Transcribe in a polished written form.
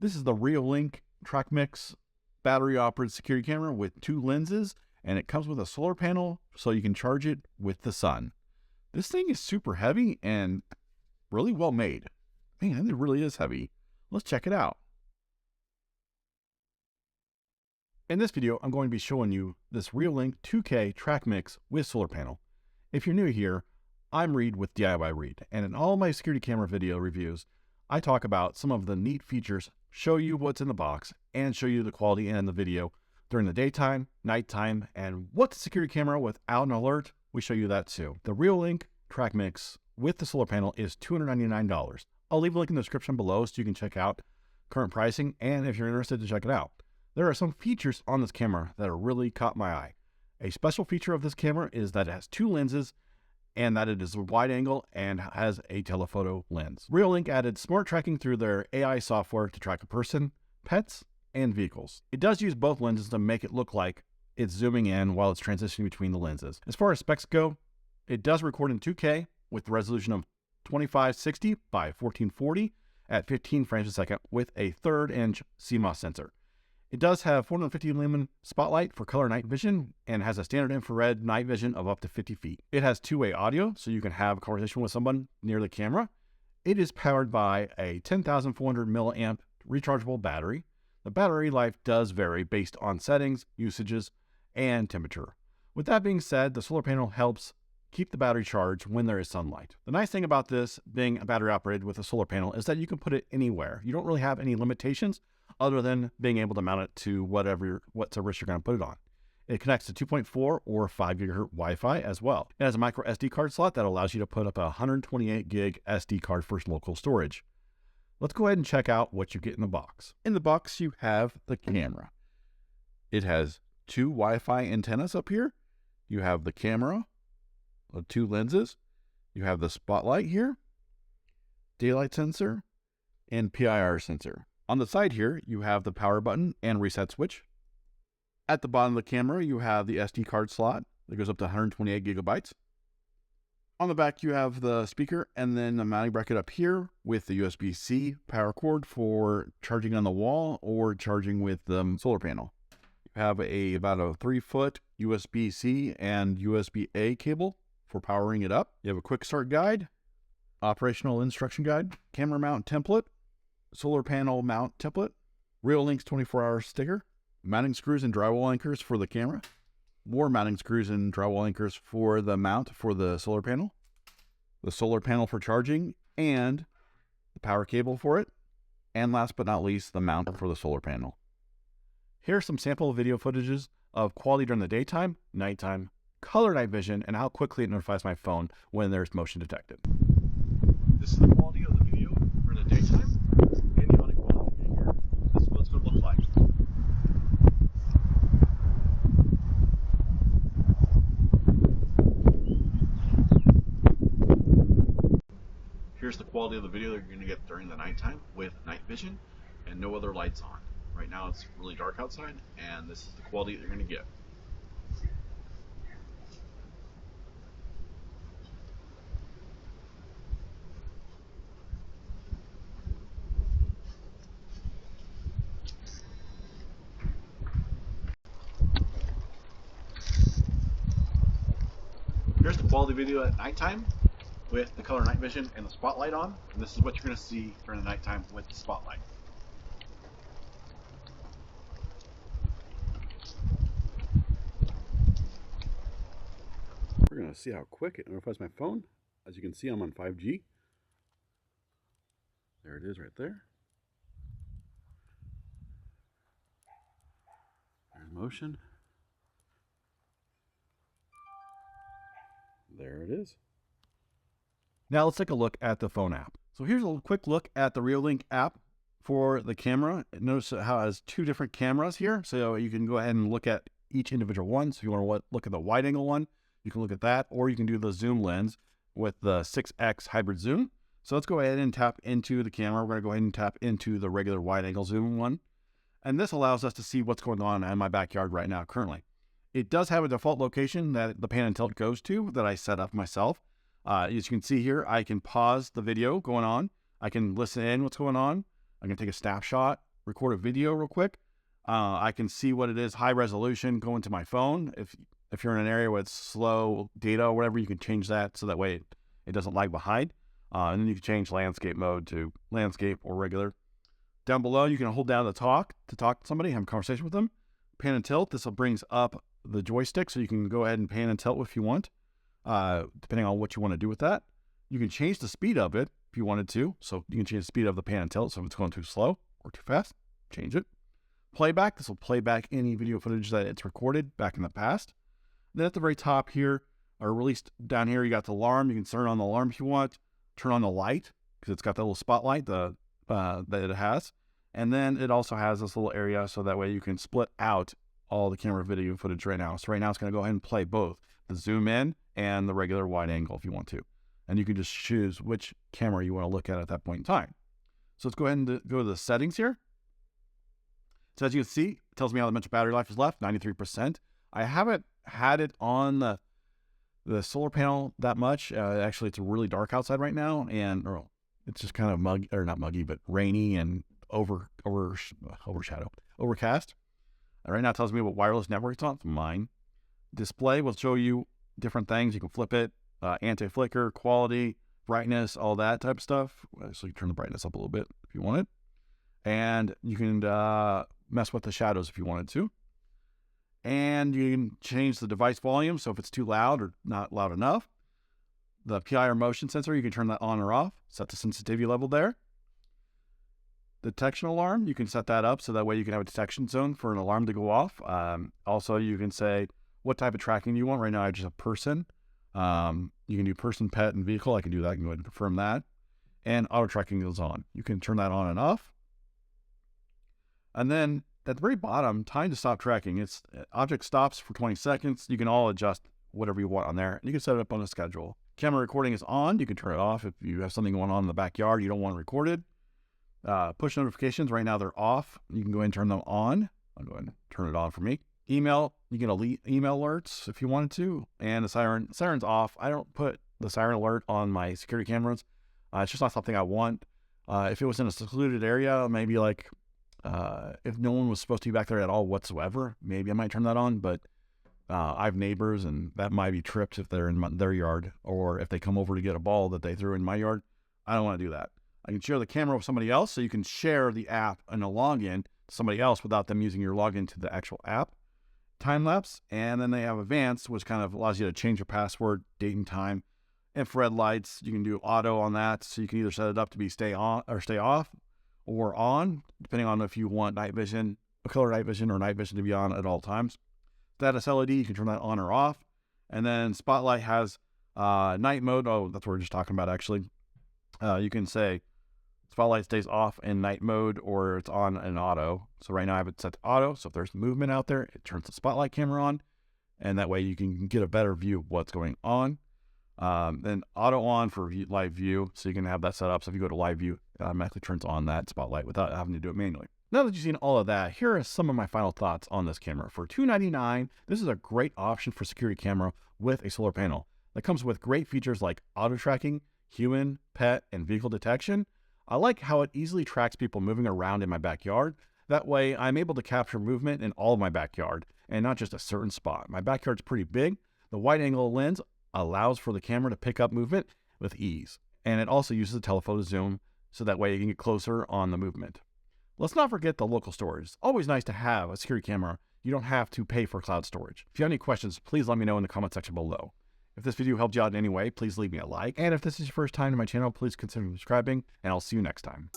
This is the Reolink Trackmix battery-operated security camera with 2 lenses, and it comes with a solar panel so you can charge it with the sun. This thing is super heavy and really well made. Man, it really is heavy. Let's check it out. In this video, I'm going to be showing you this Reolink 2K Trackmix with solar panel. If you're new here, I'm Reed with DIY Reed, and in all my security camera video reviews, I talk about some of the neat features, show you what's in the box, and show you the quality in the video during the daytime, nighttime, and what's a security camera without an alert. We show you that too. The Reolink Trackmix with the solar panel is $299. I'll leave a link in the description below so you can check out current pricing, and if you're interested to check it out. There are some features on this camera that have really caught my eye. A special feature of this camera is that it has 2 lenses and that it is wide angle and has a telephoto lens. Reolink added smart tracking through their AI software to track a person, pets, and vehicles. It does use both lenses to make it look like it's zooming in while it's transitioning between the lenses. As far as specs go, it does record in 2K with the resolution of 2560 by 1440 at 15 frames a second with a 1/3-inch CMOS sensor. It does have 450 lumen spotlight for color night vision and has a standard infrared night vision of up to 50 feet. It has 2-way audio, so you can have a conversation with someone near the camera. It is powered by a 10,400 milliamp rechargeable battery. The battery life does vary based on settings, usages, and temperature. With that being said, the solar panel helps keep the battery charged when there is sunlight. The nice thing about this being battery operated with a solar panel is that you can put it anywhere. You don't really have any limitations other than being able to mount it to what service you're going to put it on. It connects to 2.4 or 5 gigahertz Wi-Fi as well. It has a micro SD card slot that allows you to put up a 128 gig SD card for local storage. Let's go ahead and check out what you get in the box. In the box, you have the camera. It has 2 Wi-Fi antennas up here. You have the camera, 2 lenses. You have the spotlight here, daylight sensor, and PIR sensor. On the side here, you have the power button and reset switch. At the bottom of the camera, you have the SD card slot that goes up to 128 gigabytes. On the back, you have the speaker and then the mounting bracket up here with the USB-C power cord for charging on the wall or charging with the solar panel. You have about a 3-foot USB-C and USB-A cable for powering it up. You have a quick start guide, operational instruction guide, camera mount template, solar panel mount template, Reolink's 24-hour sticker, mounting screws and drywall anchors for the camera, more mounting screws and drywall anchors for the mount for the solar panel for charging, and the power cable for it, and last but not least, the mount for the solar panel. Here are some sample video footages of quality during the daytime, nighttime, color night vision, and how quickly it notifies my phone when there's motion detected. This is the quality of the video during the daytime. And the audio quality here. This is what it's going to look like. Here's the quality of the video that you're going to get during the nighttime with night vision and no other lights on. Right now it's really dark outside, and this is the quality that you're going to get. Here's the quality video at nighttime with the color night vision and the spotlight on. And this is what you're going to see during the nighttime with the spotlight. We're going to see how quick it notifies my phone. As you can see, I'm on 5G. There it is right there. There's motion. There it is. Now let's take a look at the phone app. So here's a quick look at the Reolink app for the camera. Notice how it has 2 different cameras here. So you can go ahead and look at each individual one. So if you want to look at the wide angle one, you can look at that, or you can do the zoom lens with the 6x hybrid zoom. So let's go ahead and tap into the camera. We're going to go ahead and tap into the regular wide angle zoom one. And this allows us to see what's going on in my backyard right now currently. It does have a default location that the pan and tilt goes to that I set up myself. As you can see here, I can pause the video going on. I can listen in what's going on. I can take a snapshot record a video real quick. I can see what it is, high resolution, go into my phone. If you're in an area with slow data or whatever, you can change that so that way it doesn't lag behind. And then you can change landscape mode to landscape or regular. Down below, you can hold down the talk to somebody, have a conversation with them. Pan and tilt, this will brings up the joystick, so you can go ahead and pan and tilt if you want, depending on what you want to do with that. You can change the speed of it if you wanted to. So you can change the speed of the pan and tilt. So if it's going too slow or too fast, change it. Playback, this will play back any video footage that it's recorded back in the past. Then at the very top here, or released down here, you got the alarm. You can turn on the alarm if you want. Turn on the light, because it's got that little spotlight that it has. And then it also has this little area, so that way you can split out all the camera video footage right now. So right now it's going to go ahead and play both the zoom in and the regular wide angle if you want to. And you can just choose which camera you want to look at that point in time. So let's go ahead and go to the settings here. So as you can see, it tells me how much battery life is left, 93%. I haven't had it on the solar panel that much. Actually, it's really dark outside right now, and it's just kind of muggy, or not muggy, but rainy and overcast. Right now it tells me what wireless network it's on. It's mine. Display will show you different things. You can flip it, anti-flicker, quality, brightness, all that type of stuff. So you turn the brightness up a little bit if you want it. And you can mess with the shadows if you wanted to. And you can change the device volume, so if it's too loud or not loud enough. The PI or motion sensor, you can turn that on or off. Set the sensitivity level there. Detection alarm, you can set that up so that way you can have a detection zone for an alarm to go off. Also, you can say what type of tracking you want. Right now, I just have person. You can do person, pet, and vehicle. I can do that. I can go ahead and confirm that. And auto tracking is on. You can turn that on and off. And then at the very bottom, time to stop tracking. It's object stops for 20 seconds. You can all adjust whatever you want on there. And you can set it up on a schedule. Camera recording is on. You can turn it off if you have something going on in the backyard you don't want recorded. Push notifications, right now they're off. You can go ahead and turn them on. I'll go ahead and turn it on for me. Email, you can elite email alerts if you wanted to. And the siren's off. I don't put the siren alert on my security cameras. It's just not something I want. If it was in a secluded area, maybe like if no one was supposed to be back there at all whatsoever, maybe I might turn that on. But I have neighbors, and that might be tripped if they're in their yard, or if they come over to get a ball that they threw in my yard. I don't want to do that. I can share the camera with somebody else, so you can share the app and a login to somebody else without them using your login to the actual app. Time lapse, and then they have advanced, which kind of allows you to change your password, date and time. Infrared lights, you can do auto on that, so you can either set it up to be stay on or stay off or on, depending on if you want night vision, color night vision, or night vision to be on at all times. Status LED, you can turn that on or off. And then Spotlight has night mode. Oh, that's what we're just talking about, actually. You can say Spotlight stays off in night mode, or it's on in auto. So right now I have it set to auto. So if there's movement out there, it turns the Spotlight camera on. And that way you can get a better view of what's going on. Then auto on for live view. So you can have that set up. So if you go to live view, it automatically turns on that Spotlight without having to do it manually. Now that you've seen all of that, here are some of my final thoughts on this camera. For $299, this is a great option for security camera with a solar panel that comes with great features like auto tracking, human, pet, and vehicle detection. I like how it easily tracks people moving around in my backyard. That way, I'm able to capture movement in all of my backyard and not just a certain spot. My backyard's pretty big. The wide angle lens allows for the camera to pick up movement with ease. And it also uses a telephoto zoom, so that way you can get closer on the movement. Let's not forget the local storage. It's always nice to have a security camera. You don't have to pay for cloud storage. If you have any questions, please let me know in the comment section below. If this video helped you out in any way, please leave me a like. And if this is your first time to my channel, please consider subscribing, and I'll see you next time.